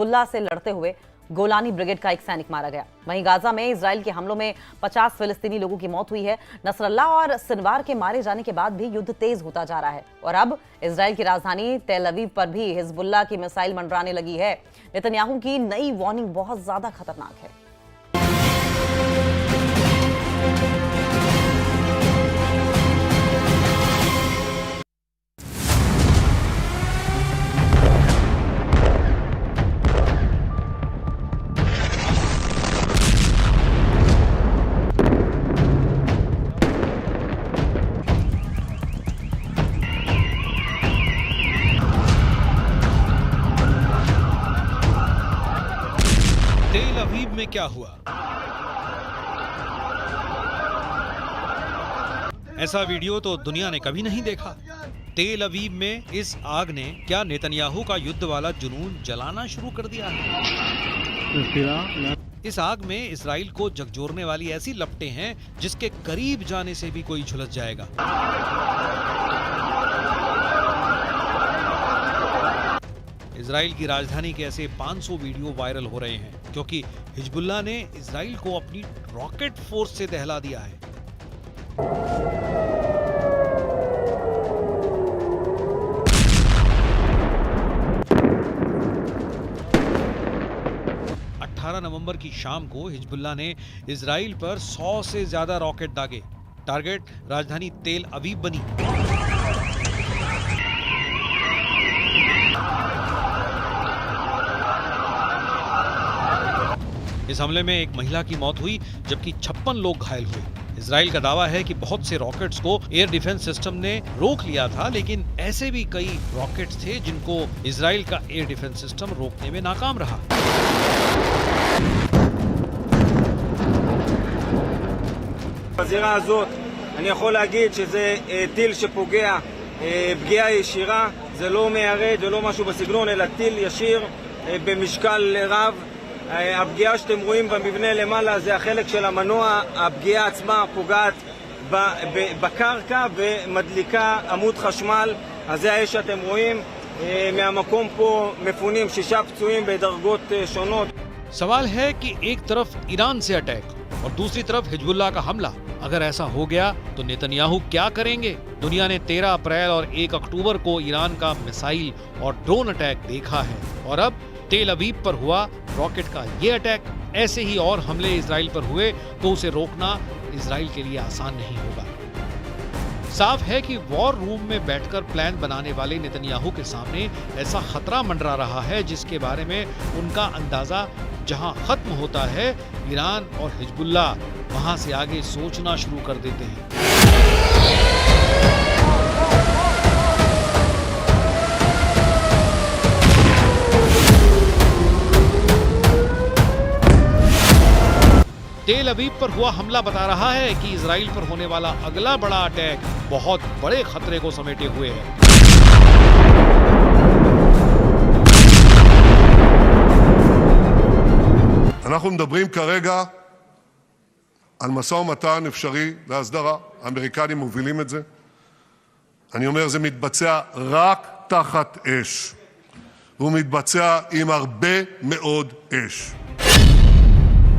Hezbollah से लड़ते हुए गोलानी ब्रिगेड का एक सैनिक मारा गया। वहीं गाजा में इजराइल के हमलों में 50 फिलिस्तीनी लोगों की मौत हुई है। नसरल्ला और सिनवार के मारे जाने के बाद भी युद्ध तेज होता जा रहा है और अब इजराइल की राजधानी तेल अवीव पर भी हिजबुल्लाह की मिसाइल मंडराने लगी है। नेतन्याहू की नई वार्निंग बहुत ज्यादा खतरनाक है। तेल अवीव में क्या हुआ? ऐसा वीडियो तो दुनिया ने कभी नहीं देखा। तेल अवीव में इस आग ने क्या नेतन्याहू का युद्ध वाला जुनून जलाना शुरू कर दिया है? इस आग में इजराइल को झकझोरने वाली ऐसी लपटें हैं जिसके करीब जाने से भी कोई झुलस जाएगा। इजराइल की राजधानी के ऐसे 500 वीडियो वायरल हो रहे हैं क्योंकि हिजबुल्लाह ने इजराइल को अपनी रॉकेट फोर्स से दहला दिया है। नवंबर की शाम को हिजबुल्लाह ने इजराइल पर 100 से ज्यादा रॉकेट दागे। टारगेट राजधानी तेल अवीव बनी। इस हमले में एक महिला की मौत हुई जबकि 56 लोग घायल हुए। इजराइल का दावा है कि बहुत से रॉकेट्स को एयर डिफेंस सिस्टम ने रोक लिया था, लेकिन ऐसे भी कई रॉकेट्स थे जिनको इजराइल का एयर डिफेंस सिस्टम रोकने में नाकाम रहा। בזירה הזאת אני יכול להגיד שזה טיל שפוגע פגיעה ישירה, זה לא מיירד ולא משהו בסגנון, אלא טיל ישיר במשקל רב. הפגיעה שאתם רואים במבנה למעלה זה החלק של המנוע, הפגיעה עצמה פוגעת בקרקע ומדליקה עמוד חשמל, אז זה האש שאתם רואים. מהמקום פה מפונים 6 פצועים בדרגות שונות. सवाल है कि एक तरफ ईरान से अटैक और दूसरी तरफ हिजबुल्लाह का हमला। अगर ऐसा हो गया तो नेतन्याहू क्या करेंगे? दुनिया ने 13 अप्रैल और 1 अक्टूबर को ईरान का मिसाइल और ड्रोन अटैक देखा है और अब तेल अवीव पर हुआ रॉकेट का ये अटैक। ऐसे ही और हमले इजराइल पर हुए तो उसे रोकना इजराइल के लिए आसान नहीं होगा। साफ है कि वॉर रूम में बैठकर प्लान बनाने वाले नेतन्याहू के सामने ऐसा खतरा मंडरा रहा है जिसके बारे में उनका अंदाजा जहां खत्म होता है, ईरान और हिजबुल्लाह वहां से आगे सोचना शुरू कर देते हैं। तेल अवीव पर हुआ हमला बता रहा है कि इजराइल पर होने वाला अगला बड़ा अटैक बहुत बड़े खतरे को समेटे हुए है। אנחנו מדברים כרגע על משא ומתן אפשרי להסדרה. האמריקנים מובילים את זה. אני אומר, זה מתבצע רק תחת אש. והוא מתבצע עם הרבה מאוד אש.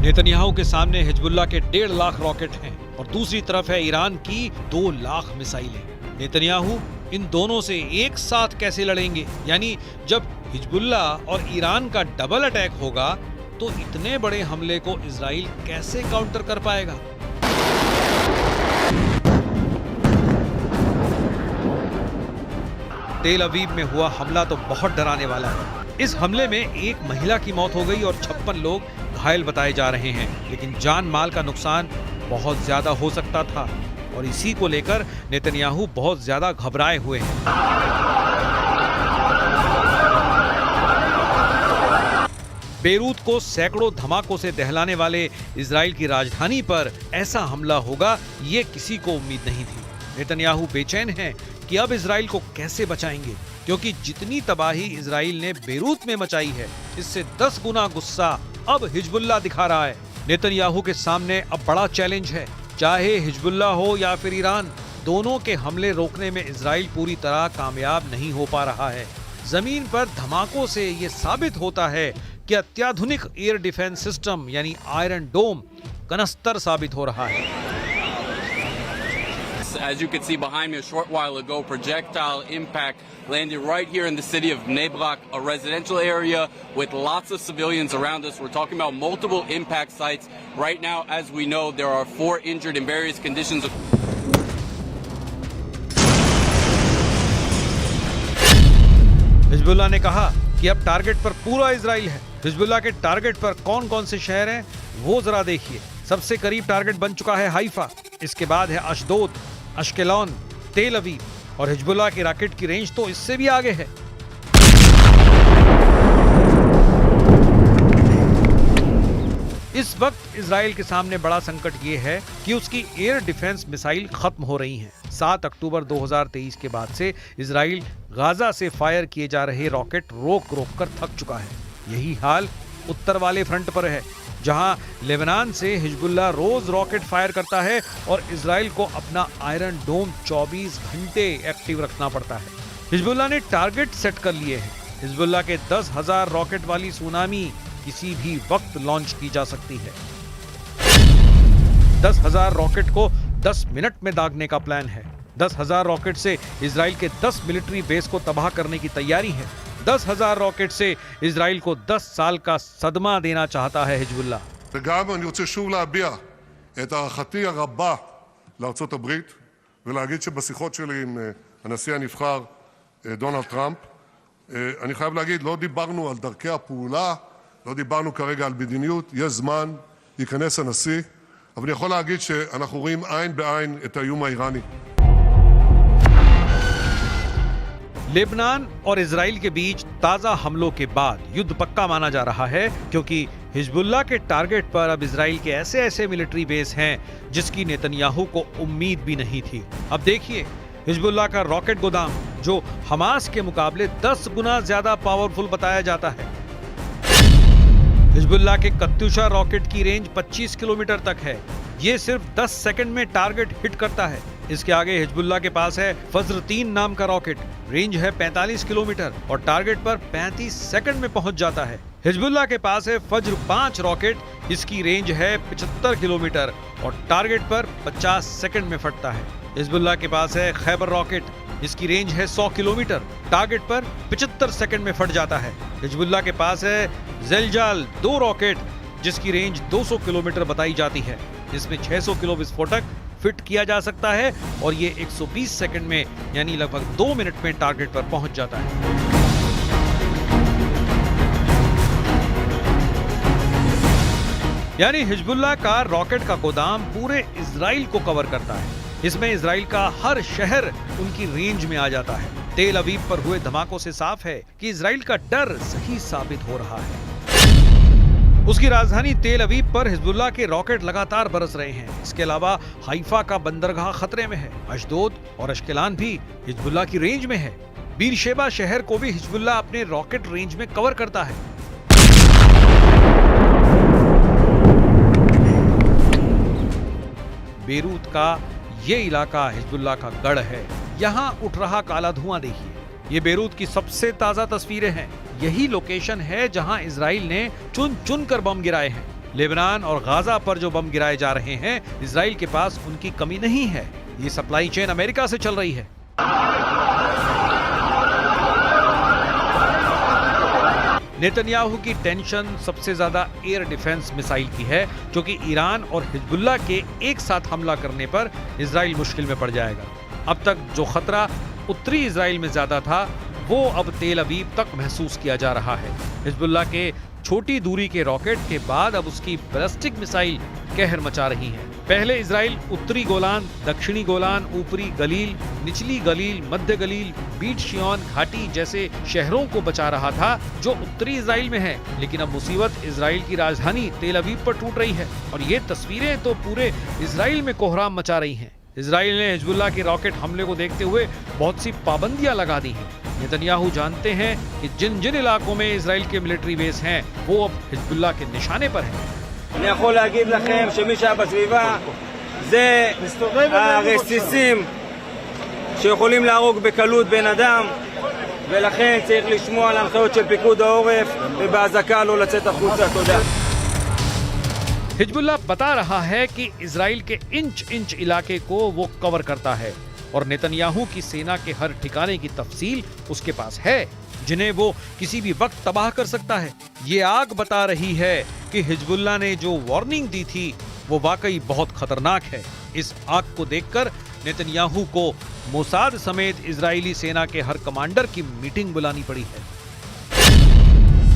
नेतन्याहू के सामने हिजबुल्लाह के 1.5 लाख रॉकेट हैं और दूसरी तरफ है ईरान की 2 लाख मिसाइलें। नेतन्याहू इन दोनों से एक साथ कैसे लड़ेंगे? यानी जब हिजबुल्लाह और ईरान का डबल अटैक होगा तो इतने बड़े हमले को इजराइल कैसे काउंटर कर पाएगा? तेल अवीव में हुआ हमला तो बहुत डराने वाला है। इस हमले में एक महिला की मौत हो गई और 56 लोग घायल बताए जा रहे हैं, लेकिन जान माल का नुकसान बहुत ज्यादा हो सकता था और इसी को लेकर नेतन्याहू बहुत ज्यादा घबराए हुए हैं। बेरूत को सैकड़ों धमाकों से दहलाने वाले इजराइल की राजधानी पर ऐसा हमला होगा, ये किसी को उम्मीद नहीं थी। नेतन्याहू बेचैन हैं कि अब इजराइल को कैसे बचाएंगे, क्योंकि जितनी तबाही इजराइल ने बेरूत में मचाई है, इससे 10 गुना गुस्सा अब हिजबुल्लाह दिखा रहा है। नेतन्याहू के सामने अब बड़ा चैलेंज है। चाहे हिजबुल्लाह हो या फिर ईरान, दोनों के हमले रोकने में इजराइल पूरी तरह कामयाब नहीं हो पा रहा है। जमीन पर धमाकों से ये साबित होता है कि अत्याधुनिक एयर डिफेंस सिस्टम यानी आयरन डोम कनस्तर साबित हो रहा है। As you could see behind me a short while ago, projectile impact landed right here in the city of Neblak, a residential area with lots of civilians around us. We're talking about multiple impact sites. Right now, as we know, there are 4 injured in various conditions. Hezbollah ने कहा कि अब target पर पूरा Israel है। Hezbollah के target पर कौन कौन से शहर हैं वो जरा देखिए। सबसे करीब टारगेट बन चुका है हाइफा, इसके बाद है अशदोद, अश्केलॉन, तेल अवीव और हिजबुल्लाह की रॉकेट की रेंज तो इससे भी आगे है। इस वक्त इजराइल के सामने बड़ा संकट ये है कि उसकी एयर डिफेंस मिसाइल खत्म हो रही हैं। 7 अक्टूबर 2023 के बाद से इजराइल गाजा से फायर किए जा रहे रॉकेट रोक रोक कर थक चुका है। यही हाल उत्तर वाले फ्रंट पर है, जहां लेबनान से हिजबुल्लाह रोज रॉकेट फायर करता है और इजराइल को अपना आयरन डोम 24 घंटे एक्टिव रखना पड़ता है। हिजबुल्लाह ने टारगेट सेट कर लिए हैं। हिजबुल्लाह के 10,000 रॉकेट वाली सुनामी किसी भी वक्त लॉन्च की जा सकती है। 10,000 रॉकेट को 10 मिनट में दागने का प्लान है। 10,000 रॉकेट से इजराइल के 10 मिलिट्री बेस को तबाह करने की तैयारी है। 10,000 רוקט से इजराइल को 10 साल का सदमा देना चाहता है हिजबुल्लाह। וגם אני רוצה שוב להביע את הערכתי הרבה לארצות הברית ולהגיד שבשיחות שלי עם הנשיא הנבחר דונלד טראמפ אני חייב להגיד, לא דיברנו על דרכי הפעולה, לא דיברנו כרגע על מדיניות, יש זמן, ייכנס הנשיא, אבל אני יכול להגיד שאנחנו רואים עין בעין את האיום האיראני। लेबनान और इजराइल के बीच ताजा हमलों के बाद युद्ध पक्का माना जा रहा है, क्योंकि हिजबुल्लाह के टारगेट पर अब इजराइल के ऐसे ऐसे मिलिट्री बेस हैं जिसकी नेतन्याहू को उम्मीद भी नहीं थी। अब देखिए, हिजबुल्लाह का रॉकेट गोदाम जो हमास के मुकाबले 10 गुना ज्यादा पावरफुल बताया जाता है। हिजबुल्लाह के कत्यूशा रॉकेट की रेंज 25 किलोमीटर तक है। ये सिर्फ 10 सेकंड में टारगेट हिट करता है। इसके आगे हिजबुल्लाह के पास है फज्र 3 नाम का रॉकेट, रेंज है 45 किलोमीटर और टारगेट पर 35 सेकंड में पहुंच जाता है। हिजबुल्लाह के पास है फज्र 5 रॉकेट, इसकी रेंज है 75 किलोमीटर और टारगेट पर 50 सेकंड में फटता है। हिजबुल्लाह के पास है खैबर रॉकेट, इसकी रेंज है 100 किलोमीटर, टारगेट पर 75 सेकंड में फट जाता है। हिजबुल्लाह के पास है ज़ेलजाल 2 रॉकेट, जिसकी रेंज 200 किलोमीटर बताई जाती है। इसमें 600 किलो विस्फोटक फिट किया जा सकता है और ये 120 सेकंड में यानी लगभग 2 मिनट में टारगेट पर पहुंच जाता है। यानी हिजबुल्लाह का रॉकेट का गोदाम पूरे इजराइल को कवर करता है। इसमें इजराइल का हर शहर उनकी रेंज में आ जाता है। तेल अवीव पर हुए धमाकों से साफ है कि इजराइल का डर सही साबित हो रहा है। उसकी राजधानी तेल अवीव पर हिजबुल्लाह के रॉकेट लगातार बरस रहे हैं। इसके अलावा हाइफा का बंदरगाह खतरे में है। अशदोद और अश्केलान भी हिजबुल्लाह की रेंज में है। बीरशेबा शहर को भी हिजबुल्लाह अपने रॉकेट रेंज में कवर करता है। बेरूत का ये इलाका हिजबुल्लाह का गढ़ है। यहाँ उठ रहा काला धुआं देखिए। ये बेरूत की सबसे ताजा तस्वीरें हैं। यही लोकेशन है जहां इजराइल ने चुन चुन कर बम गिराए हैं। लेबनान और गाजा पर जो बम गिराए जा रहे हैं, इजराइल के पास उनकी कमी नहीं है। ये सप्लाई चेन अमेरिका से चल रही है। नेतन्याहू की टेंशन सबसे ज्यादा एयर डिफेंस मिसाइल की है, क्योंकि ईरान और हिजबुल्लाह के एक साथ हमला करने पर इजराइल मुश्किल में पड़ जाएगा। अब तक जो खतरा उत्तरी इजराइल में ज्यादा था, वो अब तेल अवीव तक महसूस किया जा रहा है। हिजबुल्लाह के छोटी दूरी के रॉकेट के बाद अब उसकी बैलिस्टिक मिसाइल कहर मचा रही है। पहले इजराइल उत्तरी गोलान, दक्षिणी गोलान, ऊपरी गलील, निचली गलील, मध्य गलील, बीट शियोन घाटी जैसे शहरों को बचा रहा था जो उत्तरी इजराइल में है। लेकिन अब मुसीबत इजराइल की राजधानी तेल अवीव पर टूट रही है और ये तस्वीरें तो पूरे इजराइल में कोहराम मचा रही हैं। इजराइल ने हिजबुल्लाह के रॉकेट हमले को देखते हुए बहुत सी पाबंदियां लगा दी हैं। नेतन्याहू जानते हैं कि जिन जिन इलाकों में इजराइल के मिलिट्री बेस हैं, वो अब हिजबुल्लाह के निशाने पर हैं। אני יכול להגיד לכם שמי שהיה בסביבה זה הרסיסים שיכולים להרוג בקלות בן אדם, ולכן צריך לשמוע על ההנחיות של פיקוד העורף. ובאזעקה לא לצאת החוצה. תודה. हिजबुल्लाह बता रहा है कि इजराइल के इंच इंच इलाके को वो कवर करता है और नेतन्याहू की सेना के हर ठिकाने की तफसील उसके पास है, जिन्हें वो किसी भी वक्त तबाह कर सकता है। ये आग बता रही है कि हिजबुल्लाह ने जो वार्निंग दी थी वो वाकई बहुत खतरनाक है। इस आग को देखकर नेतन्याहू को मोसाद समेत इजरायली सेना के हर कमांडर की मीटिंग बुलानी पड़ी है।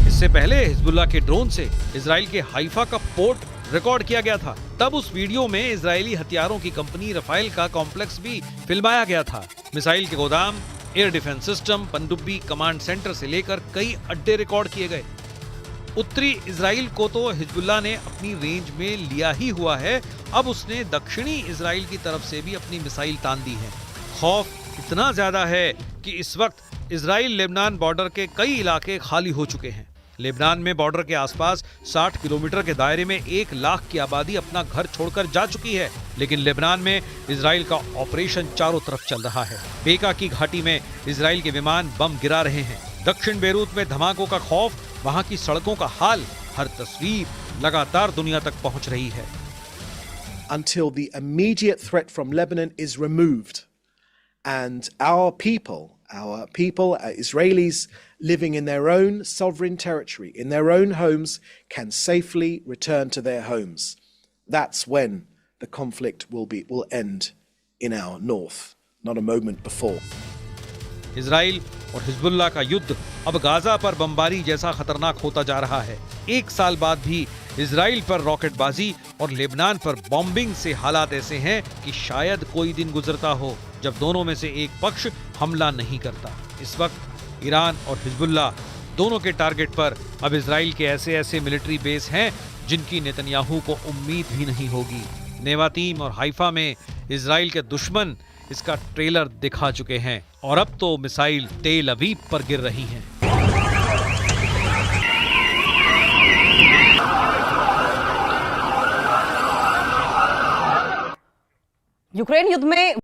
इससे पहले हिजबुल्लाह के ड्रोन से इजराइल के हाइफा का पोर्ट रिकॉर्ड किया गया था। तब उस वीडियो में इजरायली हथियारों की कंपनी रफाइल का कॉम्प्लेक्स भी फिल्माया गया था। मिसाइल के गोदाम, एयर डिफेंस सिस्टम, पनडुब्बी कमांड सेंटर से लेकर कई अड्डे रिकॉर्ड किए गए। उत्तरी इजराइल को तो हिजबुल्लाह ने अपनी रेंज में लिया ही हुआ है, अब उसने दक्षिणी इजराइल की तरफ से भी अपनी मिसाइल तान दी है। खौफ इतना ज्यादा है कि इस वक्त इजराइल लेबनान बॉर्डर के कई इलाके खाली हो चुके हैं। लेबनान में बॉर्डर के आसपास 60 किलोमीटर के दायरे में 1 लाख की आबादी अपना घर छोड़कर जा चुकी है, लेकिन लेबनान में इजराइल का ऑपरेशन चारों तरफ चल रहा है। बेका की घाटी में इजराइल के विमान बम गिरा रहे हैं। दक्षिण बेरूत में धमाकों का खौफ, वहां की सड़कों का हाल, हर तस्वीर लगातार दुनिया तक पहुंच रही है। Until the immediate threat from Lebanon is removed and our people, Israelis living in their own sovereign territory, in their own homes, can safely return to their homes. That's when the conflict will end in our north, not a moment before. Israel और Hezbollah का युद्ध अब Gaza पर बमबारी जैसा खतरनाक होता जा रहा है। 1 साल बाद भी इजराइल पर रॉकेटबाजी और लेबनान पर बॉम्बिंग से हालात ऐसे हैं कि शायद कोई दिन गुजरता हो जब दोनों में से एक पक्ष हमला नहीं करता। इस वक्त ईरान और हिजबुल्लाह दोनों के टारगेट पर अब इजराइल के ऐसे मिलिट्री बेस हैं जिनकी नेतन्याहू को उम्मीद भी नहीं होगी। नेवातीम और हाइफा में इजराइल के दुश्मन इसका ट्रेलर दिखा चुके हैं और अब तो मिसाइल तेल अवीव पर गिर रही हैं। यूक्रेन युद्ध में